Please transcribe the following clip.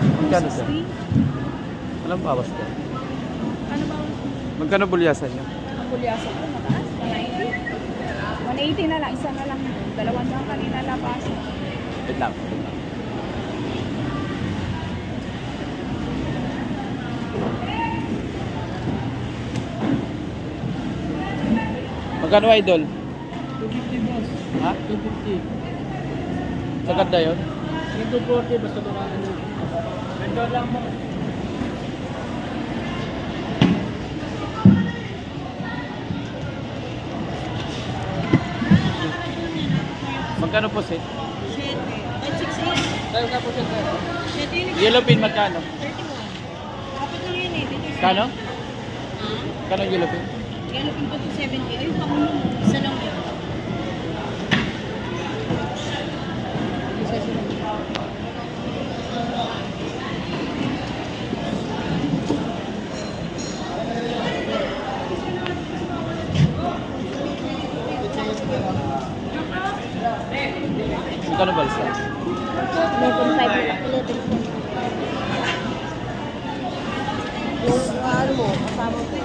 Magkano siya? 260. Anong bawas ko? Ano ba? Magkano bulyasan niyo? Ang pulyasa ko, mataas. 180. 180 na lang. Isa na lang. Dalawang saan kanina lapas. Wait lang. Wait lang. Magkano idol? 250 boss. Ha? 250. Sagad na yun? 240 basta tumakan nyo. Ganda lang mo. Magkano po set? 7. Tayo ka po siya tayo. Yellow pin magkano? 31. Kapit lang yun eh. Dito sa... Kano? Kano yellow pin? Yellow pin po to 70. Ayun pa mo. Isa lang yun. Isa sila. Magkano balsa? 11.5 na lang. 11.5. Yung ano mo, kasama ko.